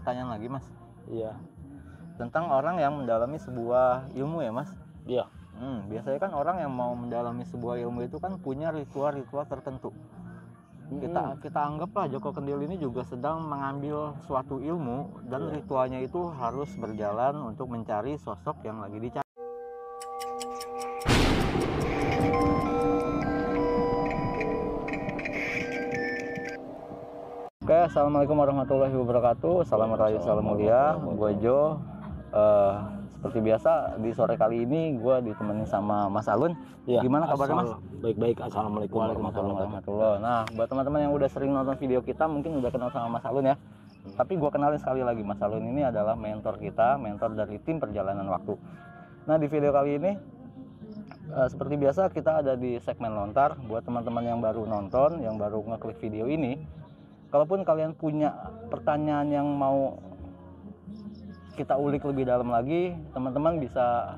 pertanyaan lagi, Mas. Iya. Tentang orang yang mendalami sebuah ilmu ya, Mas. Iya. Biasanya kan orang yang mau mendalami sebuah ilmu itu kan punya ritual-ritual tertentu. Kita anggaplah Joko Kendil ini juga sedang mengambil suatu ilmu dan ritualnya itu harus berjalan untuk mencari sosok yang lagi dicari. Oke, assalamualaikum warahmatullahi wabarakatuh. Salam rahayu, salam mulia. Gue Jo. Seperti biasa di sore kali ini gue ditemani sama Mas Alun. Ya, Gimana kabarnya, Mas? Baik-baik. Assalamualaikum warahmatullahi wabarakatuh. Nah, buat teman-teman yang udah sering nonton video kita mungkin udah kenal sama Mas Alun ya. Tapi gue kenalin sekali lagi, Mas Alun ini adalah mentor kita, mentor dari tim perjalanan waktu. Nah, di video kali ini seperti biasa kita ada di segmen lontar. Buat teman-teman yang baru nonton, yang baru ngeklik video ini, kalaupun kalian punya pertanyaan yang mau kita ulik lebih dalam lagi, teman-teman bisa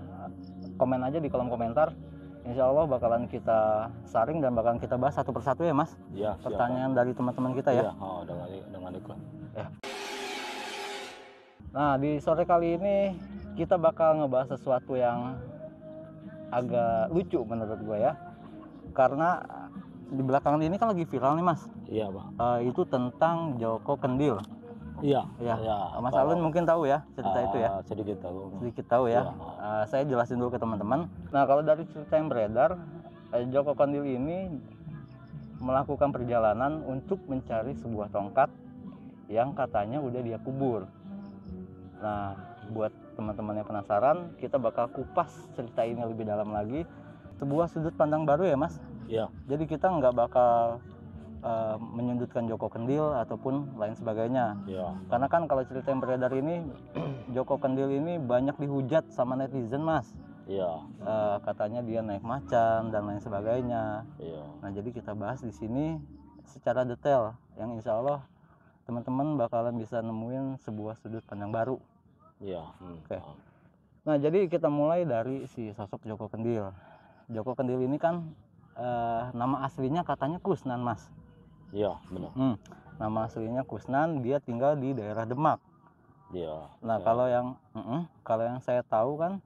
komen aja di kolom komentar. Insya Allah bakalan kita saring dan bakalan kita bahas satu persatu ya, Mas. Ya, pertanyaan dari teman-teman kita ya. Dengan iklan. Ya. Nah, di sore kali ini kita bakal ngebahas sesuatu yang agak lucu menurut gue ya. Karena di belakangan ini kan lagi viral nih, Mas. Iya, Bang. Itu tentang Joko Kendil. Iya. Mas Alun mungkin tahu ya cerita itu ya. Sedikit tahu ya. Saya jelasin dulu ke teman-teman. Nah, kalau dari cerita yang beredar, Joko Kendil ini melakukan perjalanan untuk mencari sebuah tongkat yang katanya udah dia kubur. Nah, buat teman-teman yang penasaran, kita bakal kupas cerita ini lebih dalam lagi. Sebuah sudut pandang baru ya, Mas. Iya. Jadi kita nggak bakal menyudutkan Joko Kendil ataupun lain sebagainya. Iya. Karena kan kalau cerita yang beredar ini Joko Kendil ini banyak dihujat sama netizen, Mas. Iya. Katanya dia naik macan dan lain sebagainya. Iya. Nah, jadi kita bahas di sini secara detail yang insya Allah teman-teman bakalan bisa nemuin sebuah sudut pandang baru. Iya. Oke. Nah, jadi kita mulai dari si sosok Joko Kendil. Joko Kendil ini kan nama aslinya katanya Kusnan, Mas. Iya, benar. Nama aslinya Kusnan, dia tinggal di daerah Demak. Iya. Nah, kalau yang saya tahu kan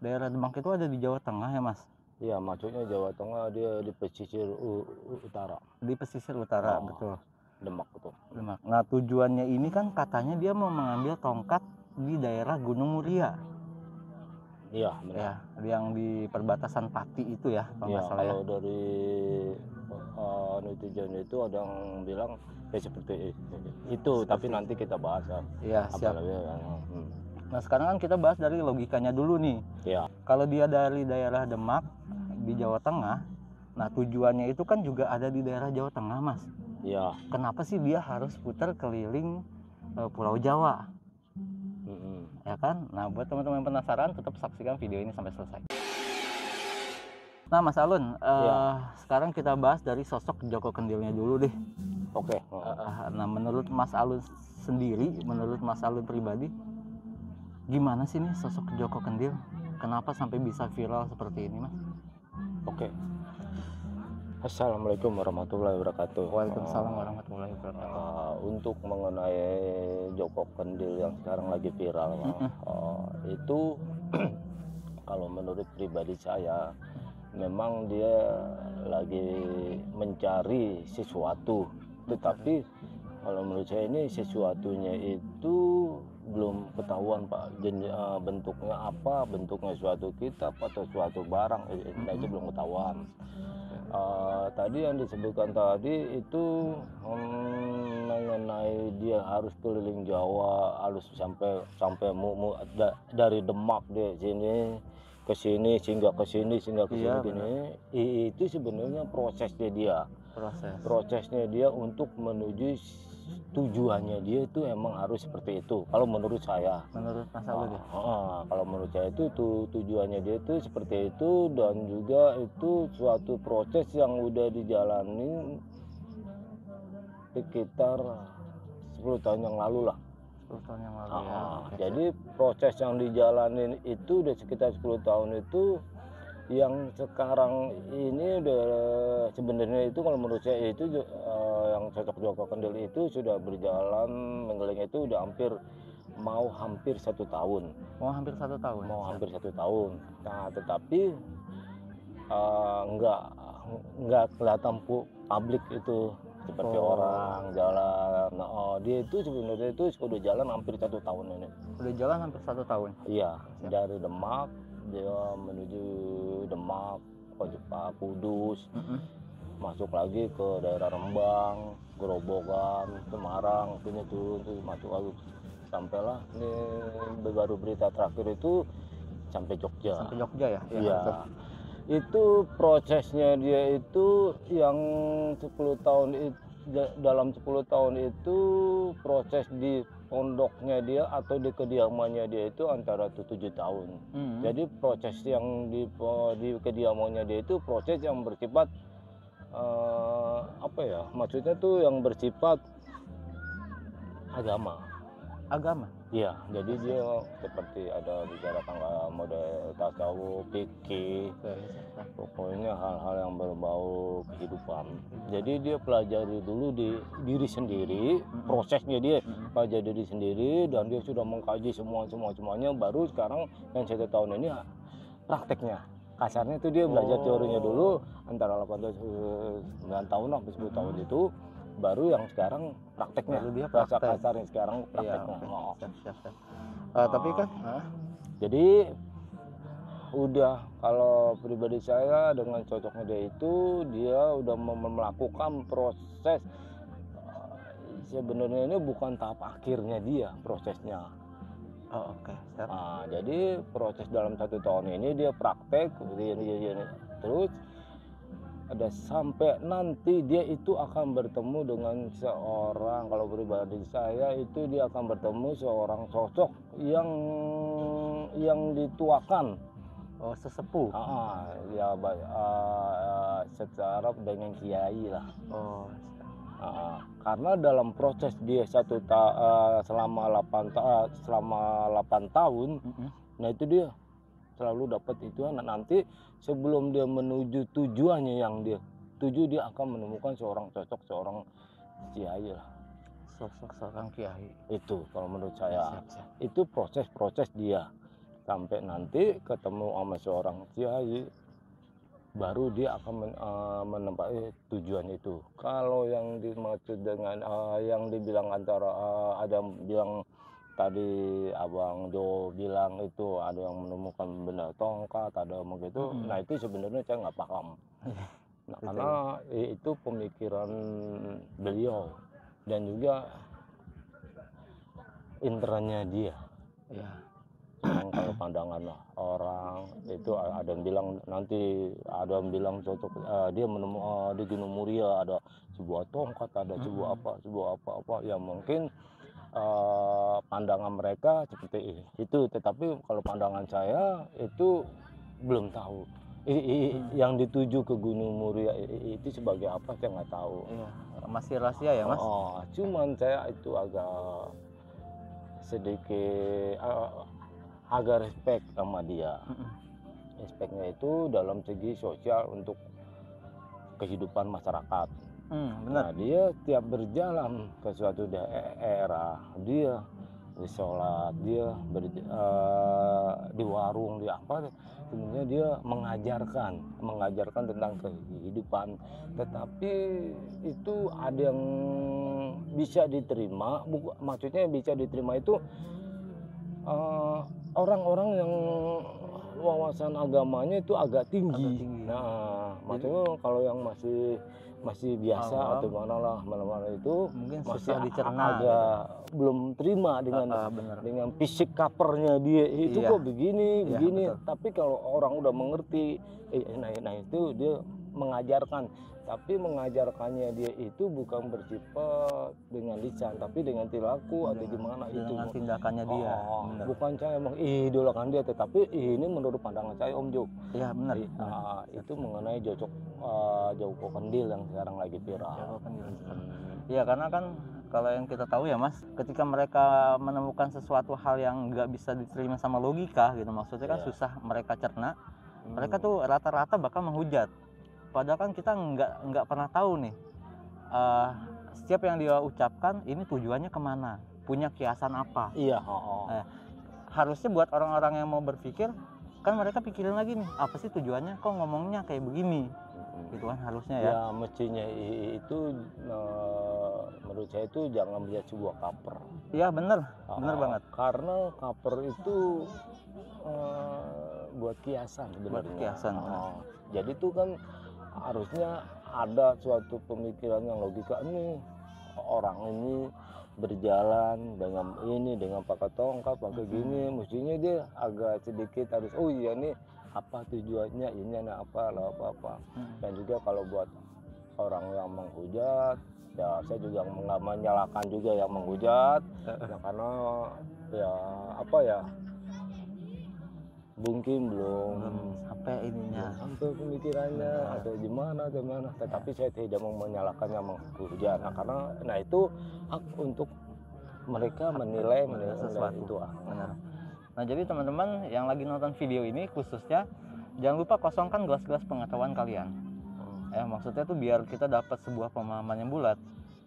daerah Demak itu ada di Jawa Tengah ya, Mas. Iya, maksudnya Jawa Tengah, dia di pesisir utara. Di pesisir utara, betul. Demak, betul. Demak. Nah, tujuannya ini kan katanya dia mau mengambil tongkat di daerah Gunung Muria. Iya, benar. Ya, yang di perbatasan Pati itu ya, kalau nggak salah ya. Kalau dari netizen itu ada yang bilang seperti itu, tapi nanti kita bahas ya. Iya, siap. Lebih, Nah, sekarang kan kita bahas dari logikanya dulu nih. Iya. Kalau dia dari daerah Demak di Jawa Tengah, nah tujuannya itu kan juga ada di daerah Jawa Tengah, Mas. Iya. Kenapa sih dia harus putar keliling Pulau Jawa? Ya kan? Nah, buat teman-teman yang penasaran, tetap saksikan video ini sampai selesai. Nah, Mas Alun, sekarang kita bahas dari sosok Joko Kendilnya dulu deh. Oke. Nah, menurut Mas Alun sendiri, menurut Mas Alun pribadi, gimana sih nih sosok Joko Kendil? Kenapa sampai bisa viral seperti ini, Mas? Oke. Assalamualaikum warahmatullahi wabarakatuh. Waalaikumsalam warahmatullahi wabarakatuh. Untuk mengenai Joko Kendil yang sekarang lagi viral, itu kalau menurut pribadi saya, memang dia lagi mencari sesuatu, tetapi kalau menurut saya ini sesuatunya itu belum ketahuan, Pak. Bentuknya apa, bentuknya suatu kitab atau suatu barang, itu belum ketahuan. Tadi yang disebutkan tadi itu mengenai dia harus keliling Jawa, harus sampai dari Demak dia sini ke sini sehingga ke sini gini. Itu sebenarnya prosesnya dia untuk menuju tujuannya dia itu emang harus seperti itu. Kalau menurut saya, menurut Mas Alun ya? Kalau menurut saya itu tujuannya dia itu seperti itu, dan juga itu suatu proses yang udah dijalani sekitar 10 tahun yang lalu lah. 10 tahun yang lalu ya. Jadi proses yang dijalanin itu udah sekitar 10 tahun itu Yang sekarang ini udah sebenarnya itu kalau menurut saya itu yang cocok Joko Kendil itu sudah berjalan menggeleng itu udah hampir 1 tahun. Oh, hampir 1 tahun. Mau hampir 1 tahun. Nah, tetapi nggak kelihatan publik itu seperti orang jalan. Nah, dia itu sebenarnya itu sudah jalan hampir 1 tahun ini. Udah jalan hampir 1 tahun. Iya, dari Demak dia menuju Demak, Pak Kudus, masuk lagi ke daerah Rembang, Gerobogan, Semarang, itu masuk lagi sampailah ini baru berita terakhir itu sampai Jogja. Sampai Jogja ya? Iya. Itu prosesnya dia itu yang 10 tahun dalam 10 tahun itu proses di pondoknya dia atau di kediamannya dia itu antara 7 tahun. Jadi proses yang di kediamannya dia itu proses yang bersifat apa ya? Maksudnya tuh yang bersifat agama. Iya, jadi dia seperti ada bicara tentang model tasawuf, fikih, pokoknya hal-hal yang berbau kehidupan. Jadi dia pelajari dulu di diri sendiri, prosesnya dia pelajari diri sendiri dan dia sudah mengkaji semuanya, baru sekarang yang 1 tahun ini prakteknya. Kasarnya itu dia belajar teorinya dulu antara 8 9 tahun sampai 10 tahun itu. Baru yang sekarang prakteknya, dia bahasa praktek. kasarnya sekarang prakteknya. Siap. Tapi kan jadi udah kalau pribadi saya dengan cocoknya dia itu dia udah melakukan proses sebenarnya ini bukan tahap akhirnya dia prosesnya. Oke. Nah, jadi proses dalam 1 tahun ini dia praktek terus ada sampai nanti dia itu akan bertemu dengan seorang, kalau pribadi saya itu dia akan bertemu seorang sosok yang dituakan. Oh, sesepuh. Ya secara dengan kiai lah. Karena dalam proses dia selama 8 tahun, nah itu dia selalu dapat itu nanti sebelum dia menuju tujuannya yang dia tuju dia akan menemukan seorang kiai lah. Sosok seorang kiai. Itu kalau menurut saya itu proses dia sampai nanti ketemu sama seorang kiai baru dia akan menempati tujuan itu. Kalau yang dimaksud dengan yang dibilang antara ada yang bilang tadi Abang Jo bilang itu ada yang menemukan benda tongkat, ada yang begitu. Nah itu sebenarnya saya nggak paham. Nah, karena itu pemikiran beliau dan juga internalnya dia. Kalau pandangan orang itu ada yang bilang nanti ada yang bilang cocok dia menemukan di Gunung Muria ada sebuah tongkat, ada sebuah apa yang mungkin pandangan mereka seperti itu, tetapi kalau pandangan saya itu belum tahu. Yang dituju ke Gunung Muria itu sebagai apa saya nggak tahu. Masih rahasia ya, Mas? Cuman saya itu agak sedikit agak respect sama dia. Respectnya itu dalam segi sosial untuk kehidupan masyarakat. Nah, dia tiap berjalan ke suatu daerah, dia sholat, dia di warung, di apa, sebenarnya dia mengajarkan tentang kehidupan. Tetapi itu ada yang bisa diterima, maksudnya bisa diterima itu orang-orang yang wawasan agamanya itu agak tinggi. Nah, maksudnya kalau yang masih biasa atau mana itu mungkin masih susah dicerna, agak gitu. Belum terima dengan fisik covernya dia itu kok begini. Betul. Tapi kalau orang udah mengerti nah itu dia mengajarkan, tapi mengajarkannya dia itu bukan bersifat dengan lisan tapi dengan perilaku atau gimana itu dengan tindakannya dia. Bukan saya mengidolakan dia, tetapi ini menurut pandangan saya Om Jo. Iya benar. Itu mengenai Joko Kendil yang sekarang lagi viral. Iya, karena kan kalau yang kita tahu ya Mas, ketika mereka menemukan sesuatu hal yang nggak bisa diterima sama logika gitu, maksudnya kan susah mereka cerna. Mereka tuh rata-rata bakal menghujat. Padahal kan kita nggak pernah tahu nih setiap yang dia ucapkan ini tujuannya kemana, punya kiasan apa. Iya. Harusnya buat orang-orang yang mau berpikir, kan mereka pikirin lagi nih, apa sih tujuannya, kok ngomongnya kayak begini, gitu kan harusnya ya. Ya mestinya itu menurut saya itu jangan melihat sebuah cover. Iya bener banget. Karena cover itu buat kiasan sebenarnya. Buat kiasan. Jadi itu kan harusnya ada suatu pemikiran yang logika, ini orang ini berjalan dengan pakai tongkat, pakai gini, mestinya dia agak sedikit harus, oh iya nih apa tujuannya, ini apa. Dan juga kalau buat orang yang menghujat, ya saya juga nggak menyalahkan juga yang menghujat, ya, karena ya apa ya, mungkin belum sampai ininya, sampai pemikirannya atau gimana. Tetapi saya tidak mau menyalahkan yang menghujat, karena itu hak untuk mereka menilai sesuatu. Itu. Benar. Nah jadi teman-teman yang lagi nonton video ini khususnya, jangan lupa kosongkan gelas-gelas pengetahuan kalian. Maksudnya tuh biar kita dapat sebuah pemahaman yang bulat.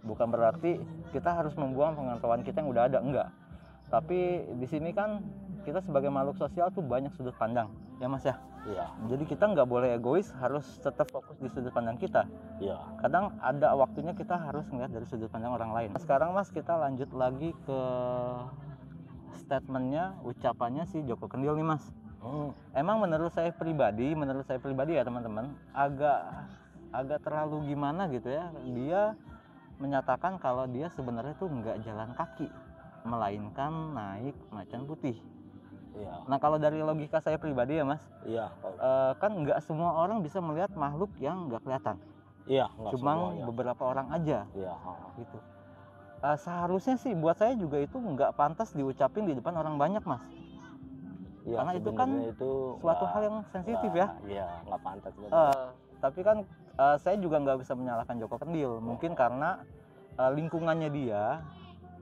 Bukan berarti kita harus membuang pengetahuan kita yang udah ada, enggak. Tapi di sini kan kita sebagai makhluk sosial tuh banyak sudut pandang, ya Mas ya. Iya. Jadi kita nggak boleh egois, harus tetap fokus di sudut pandang kita. Iya. Kadang ada waktunya kita harus melihat dari sudut pandang orang lain. Sekarang Mas, kita lanjut lagi ke statementnya, ucapannya si Joko Kendil nih Mas. Emang menurut saya pribadi ya teman-teman, agak terlalu gimana gitu ya. Dia menyatakan kalau dia sebenarnya tuh nggak jalan kaki, melainkan naik macan putih. Iya. Nah kalau dari logika saya pribadi ya Mas, Iya. kan nggak semua orang bisa melihat makhluk yang nggak kelihatan. Iya. Cuma beberapa orang aja. Iya. Gitu. Seharusnya sih buat saya juga itu nggak pantas diucapin di depan orang banyak Mas. Ya, karena itu kan suatu hal yang sensitif ya. Iya, nggak pantas. Tapi kan saya juga nggak bisa menyalahkan Joko Kendil. Mungkin karena lingkungannya dia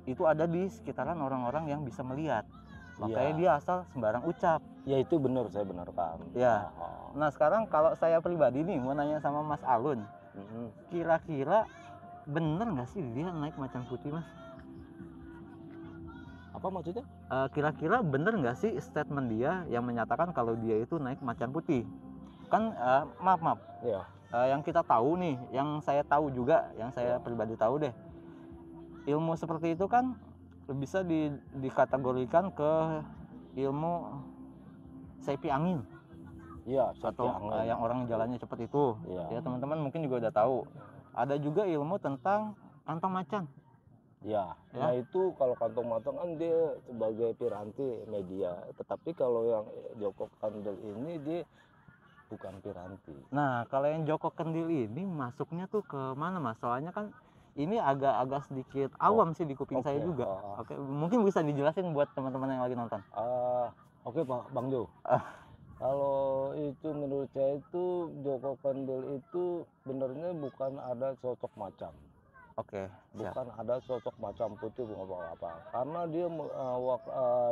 itu ada di sekitaran orang-orang yang bisa melihat. Makanya dia asal sembarang ucap. Ya itu benar, saya benarkan. Ya. Nah sekarang kalau saya pribadi nih mau nanya sama Mas Alun, kira-kira bener nggak sih dia naik macan putih Mas? Apa maksudnya? Kira-kira bener nggak sih statement dia yang menyatakan kalau dia itu naik macan putih? Kan maaf. Iya. Yang kita tahu nih, yang saya tahu juga, yang saya pribadi tahu deh, ilmu seperti itu kan bisa dikategorikan ke ilmu sepi angin. Iya, atau yang orang jalannya cepat itu. Ya teman-teman mungkin juga udah tahu. Ada juga ilmu tentang kantong macan. Ya. Nah itu kalau kantong macan kan dia sebagai piranti media. Tetapi kalau yang Joko Kendil ini dia bukan piranti. Nah kalau yang Joko Kendil ini masuknya tuh ke mana Mas? Soalnya kan ini agak sedikit awam sih di kuping saya juga. Oke, mungkin bisa dijelasin buat teman-teman yang lagi nonton. Oke Pak Bang Jo. Kalau itu menurut saya itu Joko Kendil itu benernya bukan ada sosok macan. Oke. Bukan ada sosok macan putih apa. Karena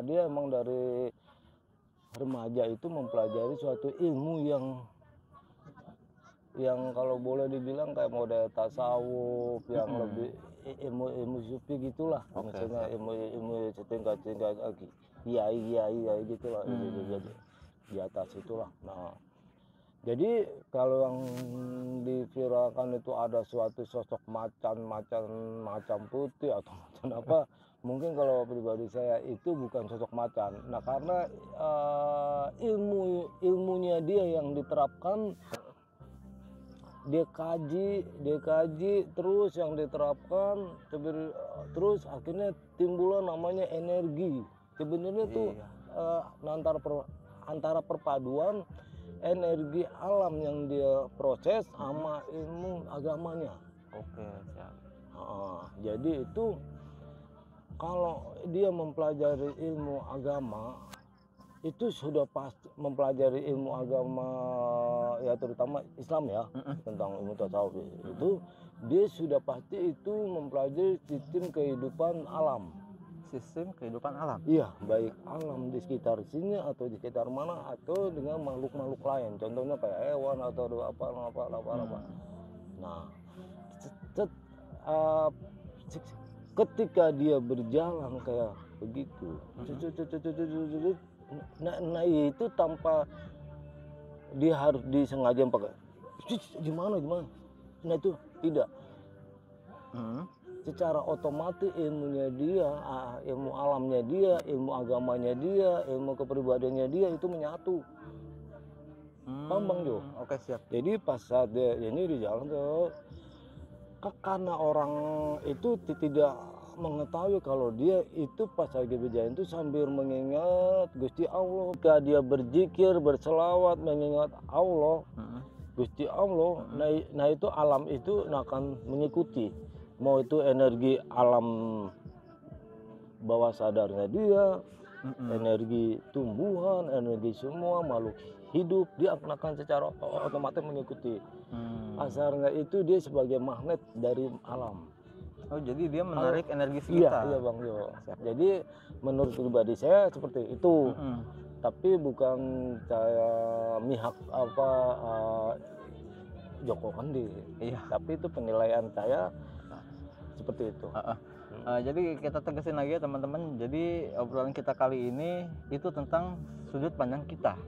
dia emang dari remaja itu mempelajari suatu ilmu yang kalau boleh dibilang kayak model tasawuf, yang lebih ilmu sufi gitulah. Misalnya ilmu tingkat kiai gitulah. Di atas itulah. Nah, jadi kalau yang diviralkan itu ada suatu sosok macan putih atau macan apa, mungkin kalau pribadi saya itu bukan sosok macan. Nah, karena ilmunya dia yang diterapkan, dia kaji terus yang diterapkan, terus akhirnya timbullah namanya energi. Sebenarnya tuh antara perpaduan energi alam yang dia proses sama ilmu agamanya. Oke, siap. Jadi itu kalau dia mempelajari ilmu agama itu sudah pasti mempelajari ilmu agama ya, terutama Islam ya, tentang ilmu tasawuf itu dia sudah pasti itu mempelajari sistem kehidupan alam. sistem kehidupan alam. Iya, baik alam di sekitar sini atau di sekitar mana atau dengan makhluk-makhluk lain. Contohnya kayak hewan atau apa. Nah, uh, ketika dia berjalan kayak begitu, nah itu tanpa dia harus disengaja pakai gimana. Nah itu tidak. Secara otomatis ilmunya dia, ilmu alamnya dia, ilmu agamanya dia, ilmu kepribadiannya dia itu menyatu. Paham Bang Jo? Oke, siap. Jadi pas saat dia ini di jalan tuh, karena orang itu tidak mengetahui kalau dia itu pas lagi berjalan itu sambil mengingat Gusti Allah. Ketika dia berzikir, berselawat, mengingat Allah, Gusti Allah, nah itu alam itu akan mengikuti. Mau itu energi alam bawah sadarnya dia, energi tumbuhan, energi semua makhluk hidup, dia akan secara otomatis mengikuti. Asarnya itu dia sebagai magnet dari alam. Oh, jadi dia menarik energi sekitar. Iya Bang Jo. Jadi menurut pribadi saya seperti itu. Tapi bukan saya mihak Joko Kendil. Iya. Tapi itu penilaian saya seperti itu. Jadi kita tegasin lagi ya teman-teman. Jadi obrolan kita kali ini itu tentang sudut pandang kita,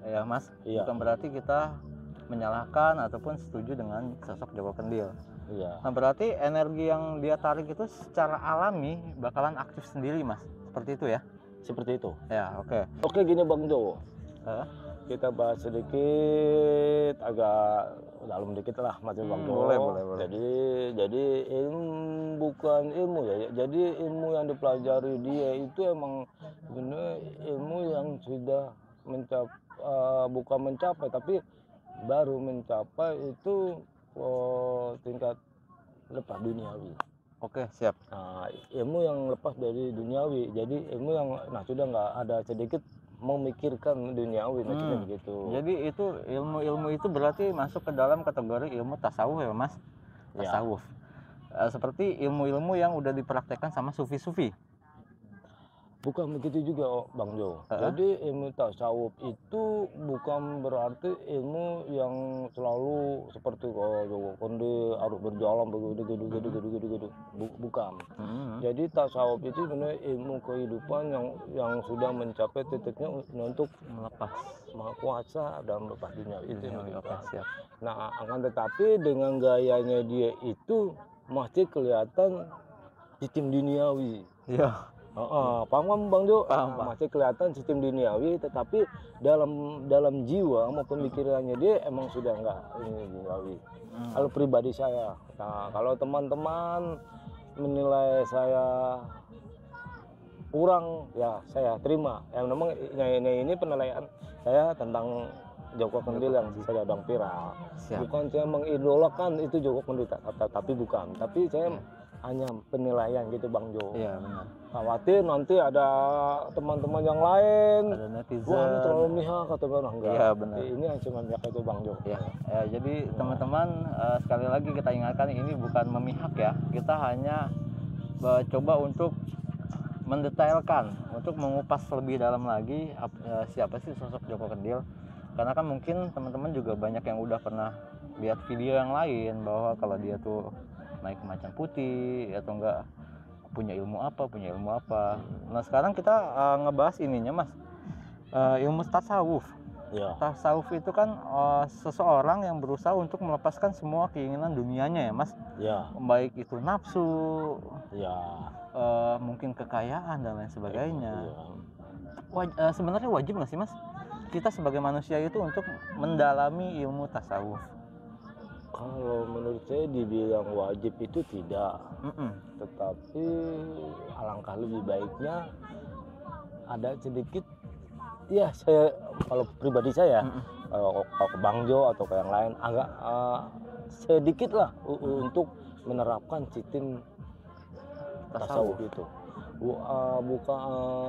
ya Mas. Iya. Bukan berarti kita menyalahkan ataupun setuju dengan sosok Joko Kendil. Iya. Nah, berarti energi yang dia tarik itu secara alami bakalan aktif sendiri, Mas. Seperti itu ya? Seperti itu. Ya, oke. Oke, gini Bang Jo. Kita bahas sedikit, agak dalam dikit lah Mas Bang Jo. Boleh. Jadi ilmu bukan ilmu ya. Jadi ilmu yang dipelajari dia itu emang benar ilmu yang sudah bukan mencapai tapi baru mencapai itu tingkat lepas duniawi. Oke, siap. Nah, ilmu yang lepas dari duniawi. Jadi ilmu yang sudah nggak ada sedikit memikirkan duniawi maksudnya begitu. Jadi itu ilmu itu berarti masuk ke dalam kategori ilmu tasawuf ya Mas? Tasawuf. Seperti ilmu-ilmu yang udah dipraktekkan sama sufi-sufi. Bukan begitu juga Bang Jo. Jadi ilmu tasawuf itu bukan berarti ilmu yang selalu seperti Joko Kendil harus berjalan begitu. Bukan. Jadi tasawuf itu sebenarnya ilmu kehidupan yang sudah mencapai titiknya untuk Melepas maha kuasa dan melepas dunia itu. Siap. Nah, akan tetapi dengan gayanya dia itu masih kelihatan sistem duniawi. Iya. Paham Bang Jo? Paham. Masih kelihatan sistem duniawi, tetapi dalam jiwa maupun pikirannya dia emang sudah enggak ini duniawi. Kalau pribadi saya, nah kalau teman-teman menilai saya kurang, ya saya terima. Yang memang ini penilaian saya tentang Joko Kendil yang saya sedang viral. Bukan saya mengidolakan itu Joko Kendil, tapi bukan. Tapi saya hanya penilaian gitu Bang Jo. Iya benar. Khawatir nanti ada teman-teman yang lain, ada netizen. Wah ini terlalu mihak atau enggak? Iya benar. Ini yang cuma mihak itu Bang Jo. Ya, jadi teman-teman sekali lagi kita ingatkan ini bukan memihak ya. Kita hanya coba untuk mendetailkan, untuk mengupas lebih dalam lagi siapa sih sosok Joko Kendil. Karena kan mungkin teman-teman juga banyak yang udah pernah lihat video yang lain bahwa kalau dia tuh naik ke macan putih atau enggak punya ilmu apa. Nah sekarang kita ngebahas ininya Mas, ilmu tasawuf. Ya. Tasawuf itu kan seseorang yang berusaha untuk melepaskan semua keinginan dunianya ya Mas. Ya. Baik itu nafsu, mungkin kekayaan dan lain sebagainya. Sebenarnya wajib nggak sih Mas kita sebagai manusia itu untuk mendalami ilmu tasawuf? Kalau menurut saya dibilang wajib itu tidak, tetapi alangkah lebih baiknya ada sedikit, ya saya kalau pribadi saya, kalau ke Bang Jo atau ke yang lain agak sedikit lah untuk menerapkan sistem tasawuf itu. Bukan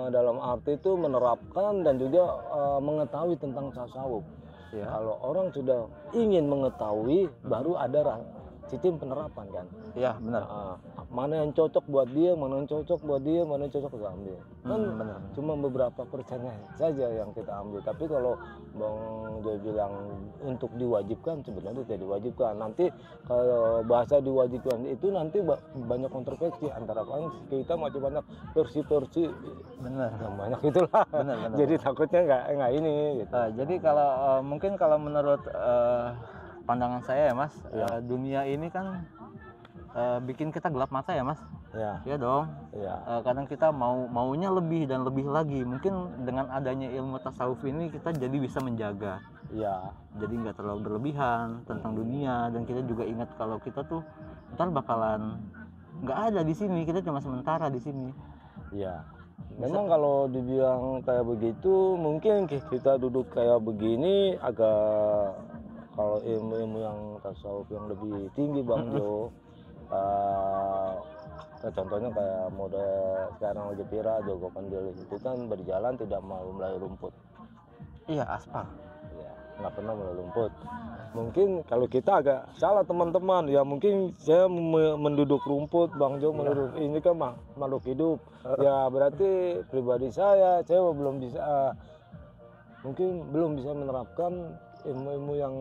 dalam arti itu menerapkan dan juga mengetahui tentang tasawuf. Ya. Kalau orang sudah ingin mengetahui, baru ada sistem penerapan kan. Iya benar. Mana yang cocok buat dia, mana yang cocok buat dia, mana yang cocok kita ambil. Kan Benar. cuma beberapa persennya saja yang kita ambil. Tapi kalau Bang Joy bilang untuk diwajibkan, sebenarnya tidak diwajibkan. Nanti kalau bahasa diwajibkan itu nanti banyak kontroversi antara kita masih banyak versi-versi Benar. yang banyak itulah. Benar. Jadi takutnya nggak ini. Gitu. Jadi kalau mungkin kalau menurut pandangan saya ya Mas, dunia ini kan bikin kita gelap mata ya Mas. Ya. Iya dong. Ya. Kadang kita maunya lebih dan lebih lagi. Mungkin dengan adanya ilmu tasawuf ini kita jadi bisa menjaga. Iya. Jadi nggak terlalu berlebihan tentang dunia, dan kita juga ingat kalau kita tuh ntar bakalan nggak ada di sini, kita cuma sementara di sini. Iya. Memang kalau dibilang kayak begitu, mungkin kita duduk kayak begini agak, kalau ilmu-ilmu yang tasawuf yang lebih tinggi Bang Jo, contohnya kayak mode sekarang lagi viral Joko Kendil itu kan berjalan tidak mau melalui rumput. Iya, aspal. Ya, nggak pernah melalui rumput. Mungkin kalau kita agak salah teman-teman, ya mungkin saya menduduk rumput, Bang Jo menurut ini kan makhluk hidup. Ya berarti pribadi saya belum bisa, mungkin belum bisa menerapkan ilmu-ilmu yang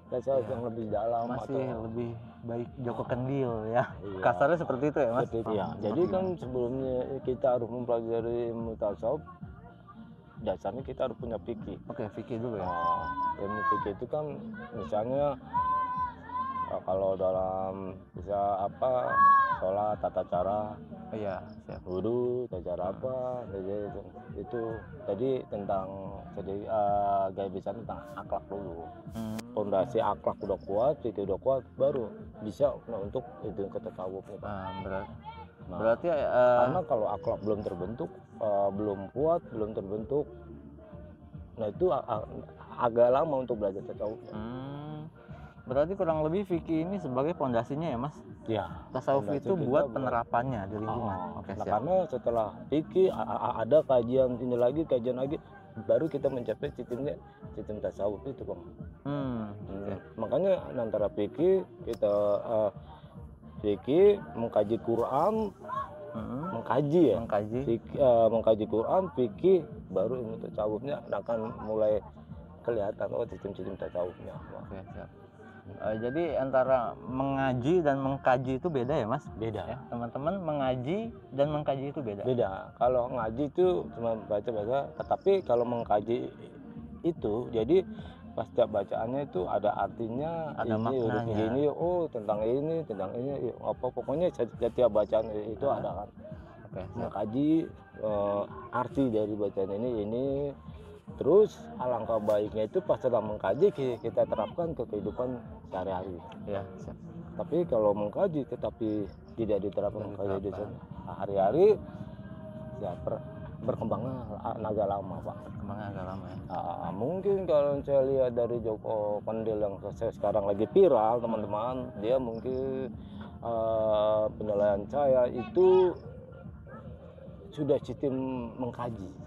tasawuf yang lebih dalam, masih atau lebih baik Joko Kendil ya. Iya. Kasarnya seperti itu ya Mas. Iya, jadi kan sebelumnya kita harus mempelajari ilmu tasawuf, dasarnya kita harus punya fikih. Oke, fikih dulu ya. Ilmu fikih itu kan misalnya kalau dalam bisa apa, sholat, tata cara, Iya, siap. wudhu, tata cara apa, jadi itu tadi tentang gaya besar tentang akhlak dulu. Fondasi akhlak udah kuat, fikih udah kuat, baru bisa untuk itu ke tasawuf. Berarti karena kalau akhlak belum terbentuk, belum kuat, belum terbentuk, nah itu agak lama untuk belajar tasawuf. Berarti kurang lebih fikih ini sebagai pondasinya ya Mas? Ya. Tasawuf itu buat penerapannya di lingkungan. Oke, Nah, siap. karena setelah fikih ada kajian ini lagi, kajian lagi, baru kita mencapai sistem tasawuf itu Bang. Makanya antara fikih kita fikih mengkaji Quran, mengkaji Quran, fikih, baru ilmu tasawufnya akan mulai kelihatan sistem tasawufnya. Oke, siap. Jadi antara mengaji dan mengkaji itu beda ya Mas? Beda ya, teman-teman. Mengaji dan mengkaji itu beda. Kalau ngaji itu cuma baca-baca, tetapi kalau mengkaji itu jadi pas setiap bacaannya itu ada artinya, ada maknanya gini, tentang ini apa, pokoknya setiap bacaan itu ada kan. Mengkaji arti dari bacaan ini. Terus alangkah baiknya itu pas setelah mengkaji kita terapkan ke kehidupan sehari-hari. Ya, siap. Tapi kalau mengkaji tetapi tidak diterapkan ke kehidupan hari-hari, ya berkembangnya agak lama Pak. Berkembangnya agak lama ya. Mungkin kalau saya lihat dari Joko Kendil yang sekarang lagi viral teman-teman, dia mungkin penilaian saya itu sudah sistem mengkaji.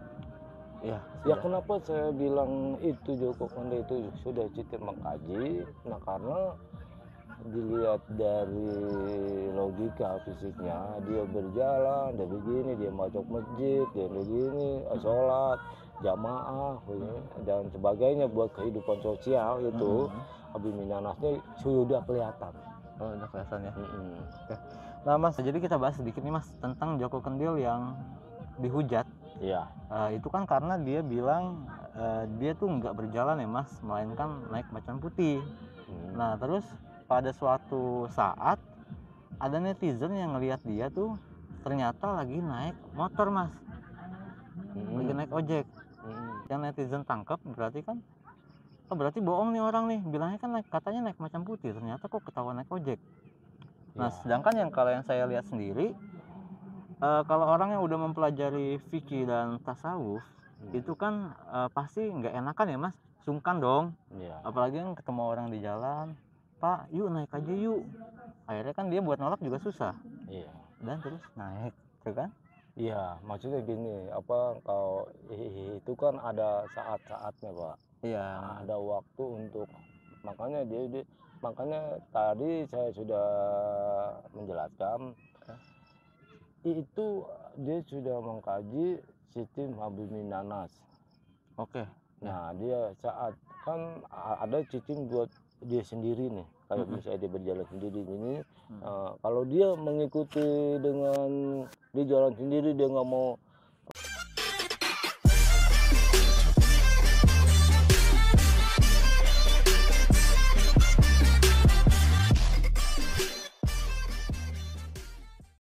Ya kenapa saya bilang itu Joko Kendil itu sudah sistem mengkaji? Nah karena dilihat dari logika fisiknya, dia berjalan, dia begini, dia masuk masjid, dia begini, sholat, jamaah, dan sebagainya buat kehidupan sosial itu, abiminanasnya sudah kelihatan. Udah kelihatan ya. Oke. Nah Mas, jadi kita bahas sedikit nih Mas tentang Joko Kendil yang dihujat. Iya. Itu kan karena dia bilang dia tuh nggak berjalan ya Mas, melainkan naik macan putih. Nah terus pada suatu saat ada netizen yang ngelihat dia tuh ternyata lagi naik motor Mas, lagi naik ojek. Yang netizen tangkap berarti kan, berarti bohong nih orang nih, bilangnya kan katanya naik macan putih, ternyata kok ketahuan naik ojek. Nah sedangkan kalau yang saya lihat sendiri, kalau orang yang udah mempelajari fikih dan tasawuf itu kan pasti nggak enakan ya Mas, sungkan dong. Apalagi kan ketemu orang di jalan, Pak yuk naik aja yuk, akhirnya kan dia buat nolak juga susah. Dan terus naik gitu kan. Iya, maksudnya gini, kalau itu kan ada saat-saatnya Pak. Ada waktu untuk, makanya dia makanya tadi saya sudah menjelaskan itu dia sudah mengkaji sistem Habimi Nanas. Oke. Nah, dia saat kan ada sistem buat dia sendiri nih, kayak misalnya dia berjalan sendiri ini, kalau dia mengikuti dengan dia jalan sendiri, dia nggak mau